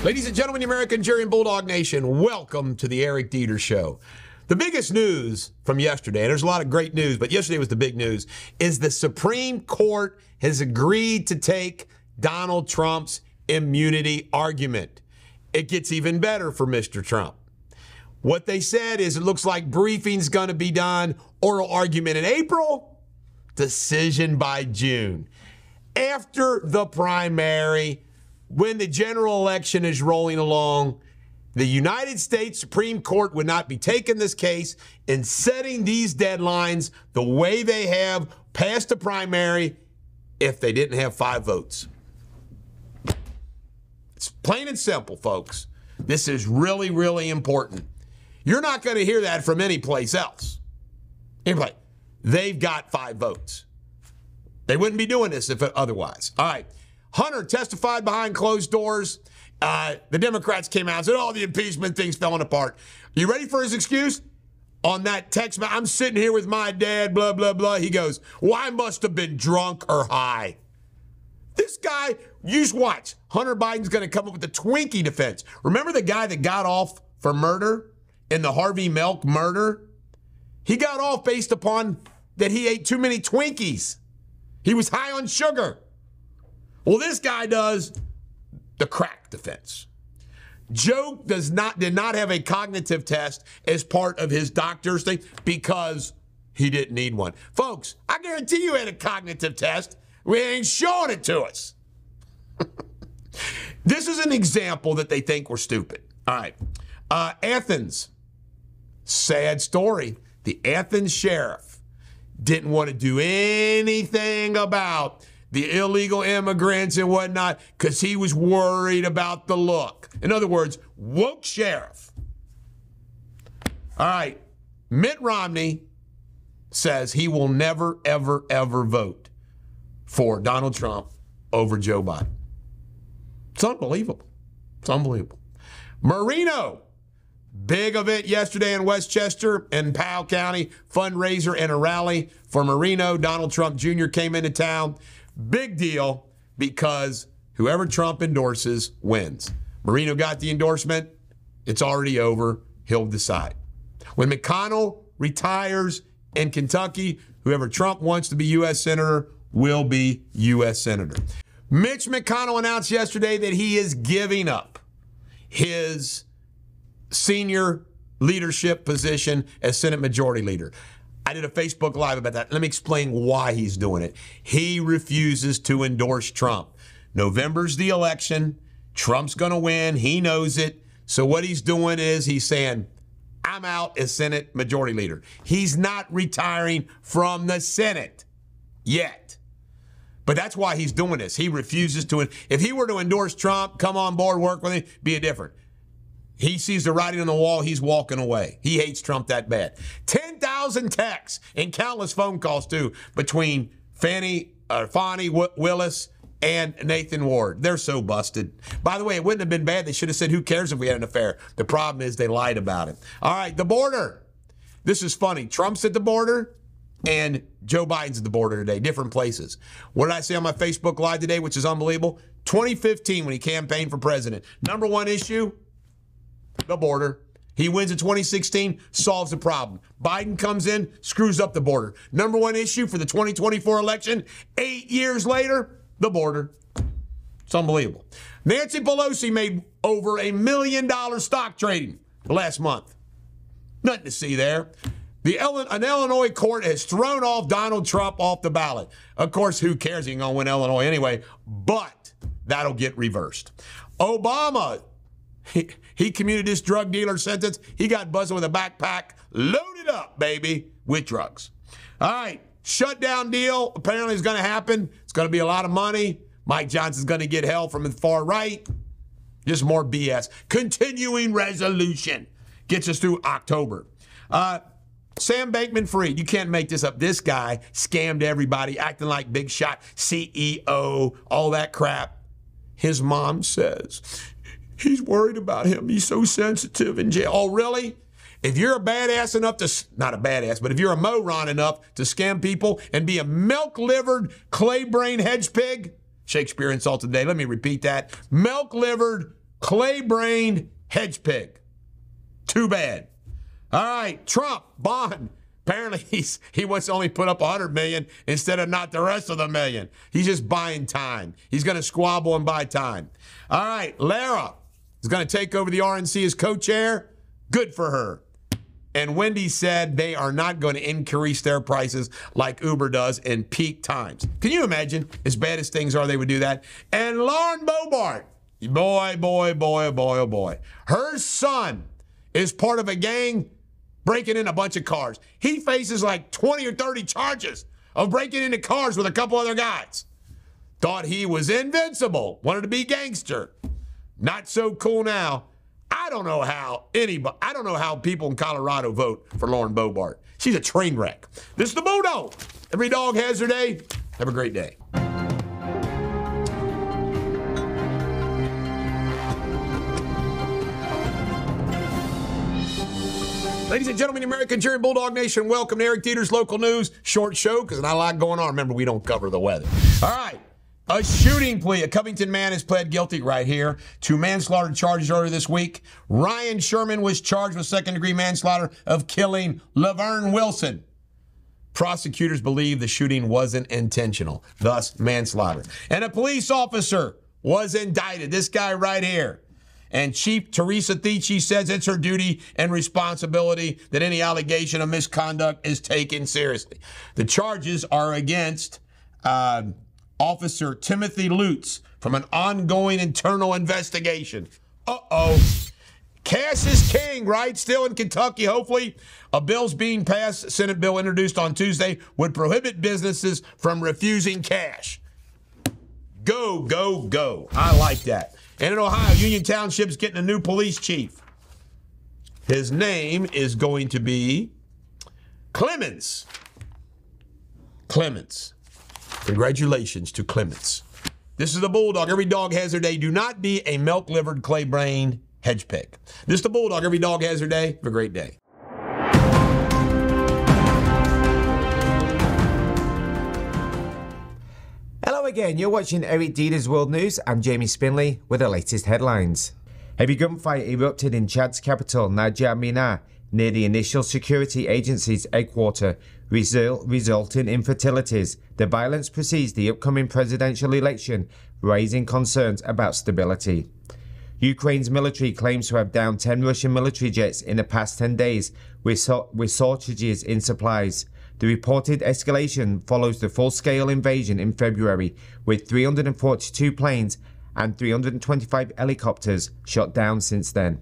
Ladies and gentlemen, the American Jerry and Bulldog Nation, welcome to the Eric Deters Show. The biggest news from yesterday, and there's a lot of great news, but yesterday was the big news, is the Supreme Court has agreed to take Donald Trump's immunity argument. It gets even better for Mr. Trump. What they said is it looks like briefing's going to be done, oral argument in April, decision by June. After the primary, when the general election is rolling along, the United States Supreme Court would not be taking this case and setting these deadlines the way they have past the primary if they didn't have 5 votes. It's plain and simple, folks. This is really, really important. You're not going to hear that from any place else. Anyway, they've got 5 votes. They wouldn't be doing this if otherwise. All right. Hunter testified behind closed doors. The Democrats came out and said, oh, the impeachment thing's falling apart. You ready for his excuse? On that text, I'm sitting here with my dad, blah, blah, blah. He goes, well, I must have been drunk or high. This guy, you just watch. Hunter Biden's going to come up with the Twinkie defense. Remember the guy that got off for murder in the Harvey Milk murder? He got off based upon that he ate too many Twinkies. He was high on sugar. Well, this guy does the crack defense. Joe did not have a cognitive test as part of his doctor's thing because he didn't need one. Folks, I guarantee you had a cognitive test. We ain't showing it to us. This is an example that they think we're stupid. All right. Athens. Sad story. The Athens sheriff didn't want to do anything about the illegal immigrants and whatnot because he was worried about the look. In other words, woke sheriff. All right. Mitt Romney says he will never, ever, ever vote for Donald Trump over Joe Biden. It's unbelievable. It's unbelievable. Marino. Big event yesterday in Westchester and Powell County. Fundraiser and a rally for Marino. Donald Trump Jr. came into town. Big deal because whoever Trump endorses wins. Marino got the endorsement. It's already over. He'll decide. When McConnell retires in Kentucky, whoever Trump wants to be U.S. Senator will be U.S. Senator. Mitch McConnell announced yesterday that he is giving up his senior leadership position as Senate Majority Leader. I did a Facebook Live about that. Let me explain why he's doing it. He refuses to endorse Trump. November's the election. Trump's going to win. He knows it. So what he's doing is he's saying, I'm out as Senate Majority Leader. He's not retiring from the Senate yet. But that's why he's doing this. He refuses to. If he were to endorse Trump, come on board, work with him, be a different. He sees the writing on the wall. He's walking away. He hates Trump that bad. 10,000 texts and countless phone calls, too, between Fani Willis and Nathan Ward. They're so busted. By the way, it wouldn't have been bad. They should have said, who cares if we had an affair? The problem is they lied about it. All right, the border. This is funny. Trump's at the border and Joe Biden's at the border today, different places. What did I say on my Facebook Live today, which is unbelievable? 2015, when he campaigned for president. Number one issue, the border. He wins in 2016, solves the problem. Biden comes in, screws up the border. Number one issue for the 2024 election, 8 years later, the border. It's unbelievable. Nancy Pelosi made over $1 million stock trading last month. Nothing to see there. An Illinois court has thrown off Donald Trump off the ballot. Of course, who cares? He ain't going to win Illinois anyway, but that'll get reversed. Obama, he commuted this drug dealer sentence. He got buzzing with a backpack, loaded up, baby, with drugs. All right, shutdown deal apparently is going to happen. It's going to be a lot of money. Mike Johnson's going to get hell from the far right. Just more BS. Continuing resolution gets us through October. Sam Bankman-Fried, you can't make this up. This guy scammed everybody, acting like big shot CEO, all that crap. His mom says he's worried about him. He's so sensitive in jail. Oh, really? If you're a badass enough to, not a badass, but if you're a moron enough to scam people and be a milk-livered, clay-brain hedge pig, Shakespeare insulted today, let me repeat that, milk-livered, clay-brained hedge pig. Too bad. All right, Trump, bond. Apparently, he wants to only put up $100 million instead of not the rest of the million. He's just buying time. He's going to squabble and buy time. All right, Lara is going to take over the RNC as co-chair. Good for her. And Wendy said they are not going to increase their prices like Uber does in peak times. Can you imagine, as bad as things are, they would do that? And Lauren Boebert, boy. Her son is part of a gang breaking in a bunch of cars. He faces like 20 or 30 charges of breaking into cars with a couple other guys. Thought he was invincible, wanted to be gangster. Not so cool now. I don't know how people in Colorado vote for Lauren Boebert. She's a train wreck. This is the Bulldog. Every dog has their day. Have a great day. Ladies and gentlemen, American cheering Bulldog Nation, welcome to Eric Deters Local News. Short show because not a lot going on. Remember, we don't cover the weather. All right. A shooting plea. A Covington man has pled guilty right here to manslaughter charges earlier this week. Ryan Sherman was charged with second-degree manslaughter of killing Laverne Wilson. Prosecutors believe the shooting wasn't intentional, thus manslaughter. And a police officer was indicted. This guy right here. And Chief Teresa Thici says it's her duty and responsibility that any allegation of misconduct is taken seriously. The charges are against Officer Timothy Lutz from an ongoing internal investigation. Cash is king, right? Still in Kentucky, hopefully. A bill's being passed, Senate bill introduced on Tuesday, would prohibit businesses from refusing cash. Go. I like that. And in Ohio, Union Township's getting a new police chief. His name is going to be Clemens. Congratulations to Clemens. This is the Bulldog. Every dog has their day. Do not be a milk-livered, clay-brained hedge pig. This is the Bulldog. Every dog has their day. Have a great day. Hello again, you're watching Eric Deters World News. I'm Jamie Spindley with the latest headlines. Heavy gunfight erupted in Chad's capital, N'Djamena, near the initial security agency's headquarters, resulting in fatalities. The violence precedes the upcoming presidential election, raising concerns about stability. Ukraine's military claims to have downed 10 Russian military jets in the past 10 days, with shortages in supplies. The reported escalation follows the full-scale invasion in February, with 342 planes and 325 helicopters shot down since then.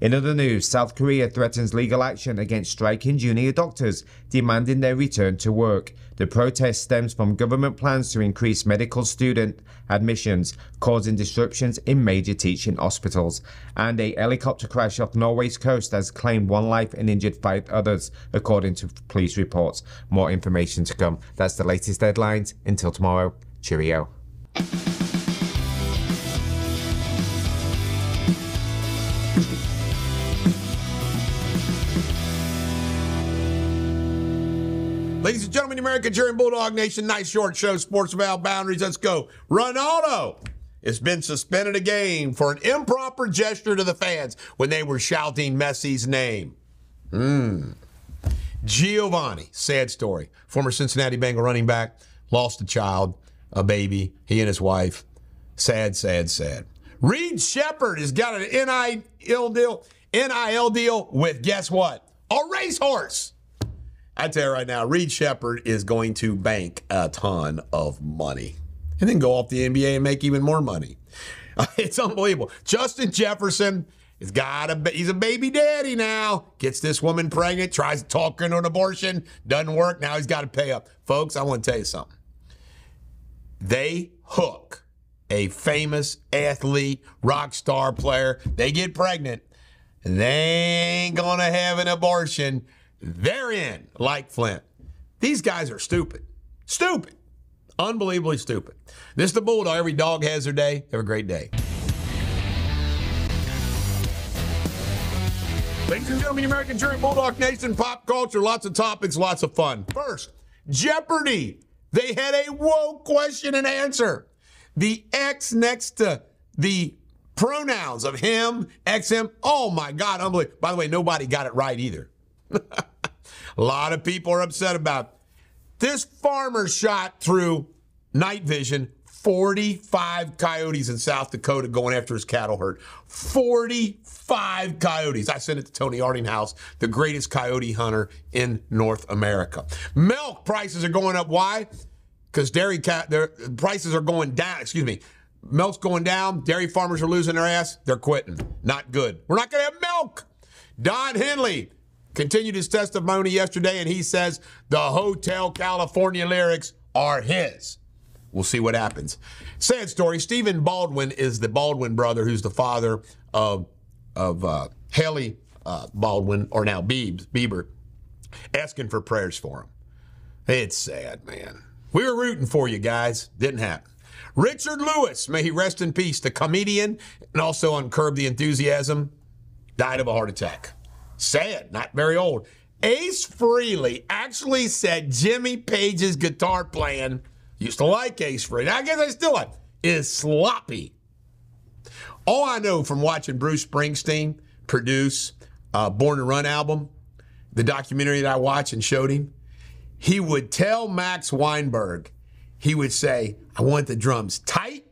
In other news, South Korea threatens legal action against striking junior doctors, demanding their return to work. The protest stems from government plans to increase medical student admissions, causing disruptions in major teaching hospitals. And a helicopter crash off Norway's coast has claimed 1 life and injured 5 others, according to police reports. More information to come. That's the latest headlines. Until tomorrow, cheerio. Ladies and gentlemen, the American cheering Bulldog Nation, nice short show, Sports Without Boundaries. Let's go. Ronaldo has been suspended a game for an improper gesture to the fans when they were shouting Messi's name. Giovanni, sad story. Former Cincinnati Bengal running back, lost a child, a baby, he and his wife. Sad. Reed Shepherd has got an NIL deal with, guess what? A racehorse. I tell you right now, Reed Shepherd is going to bank a ton of money and then go off the NBA and make even more money. It's unbelievable. Justin Jefferson he's a baby daddy now. Gets this woman pregnant, tries to talk her into an abortion, doesn't work. Now he's got to pay up. Folks, I want to tell you something. They hook a famous athlete, rock star player. They get pregnant, and they ain't going to have an abortion. They're in like Flint. These guys are stupid. Stupid. Unbelievably stupid. This is the Bulldog. Every dog has their day. Have a great day. Ladies and gentlemen, American cheering Bulldog Nation, pop culture, lots of topics, lots of fun. First, Jeopardy. They had a woke question and answer. The X next to the pronouns of him, XM. Oh, my God, unbelievable. By the way, nobody got it right either. A lot of people are upset about it. This farmer shot through night vision 45 coyotes in South Dakota going after his cattle herd. 45 coyotes. I sent it to Tony Ardinghouse, the greatest coyote hunter in North America. Milk prices are going up. Why? Because their prices are going down. Excuse me. Milk's going down. Dairy farmers are losing their ass. They're quitting. Not good. We're not going to have milk. Don Henley continued his testimony yesterday, and he says the Hotel California lyrics are his. We'll see what happens. Sad story. Stephen Baldwin is the Baldwin brother who's the father of Haley Baldwin, or now Bieber, asking for prayers for him. It's sad, man. We were rooting for you guys. Didn't happen. Richard Lewis, may he rest in peace, the comedian and also on Curb the Enthusiasm, died of a heart attack. Sad, not very old. Ace Frehley actually said Jimmy Page's guitar playing, used to like Ace Frehley, I guess I still like, is sloppy. All I know from watching Bruce Springsteen produce Born to Run album, the documentary that I watched and showed him, he would tell Max Weinberg, he would say, I want the drums tight,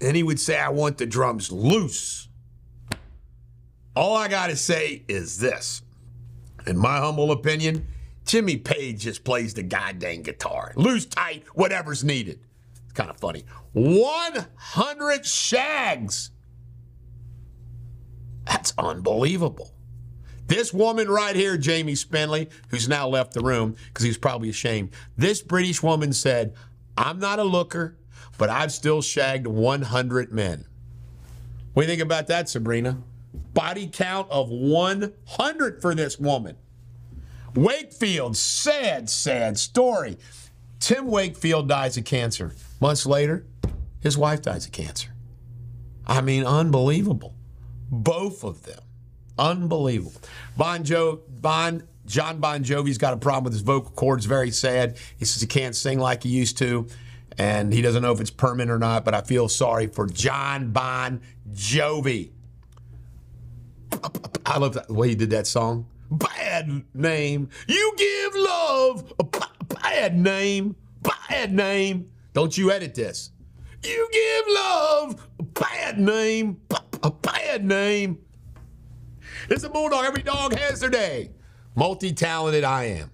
and he would say, I want the drums loose. All I got to say is this. In my humble opinion, Jimmy Page just plays the goddamn guitar. Loose, tight, whatever's needed. It's kind of funny. 100 shags. That's unbelievable. This woman right here, Jamie Spindley, who's now left the room because he's probably ashamed. This British woman said, I'm not a looker, but I've still shagged 100 men. What do you think about that, Sabrina? Body count of 100 for this woman. Wakefield, sad story. Tim Wakefield dies of cancer. Months later, his wife dies of cancer. I mean, unbelievable. Both of them. Unbelievable. John Bon Jovi's got a problem with his vocal cords, very sad. He says he can't sing like he used to, and he doesn't know if it's permanent or not, but I feel sorry for John Bon Jovi. I love the way he did that song. Bad name. You give love a bad name. Bad name. Don't you edit this. You give love a bad name. A bad name. It's a Bulldog. Every dog has their day. Multi-talented I am.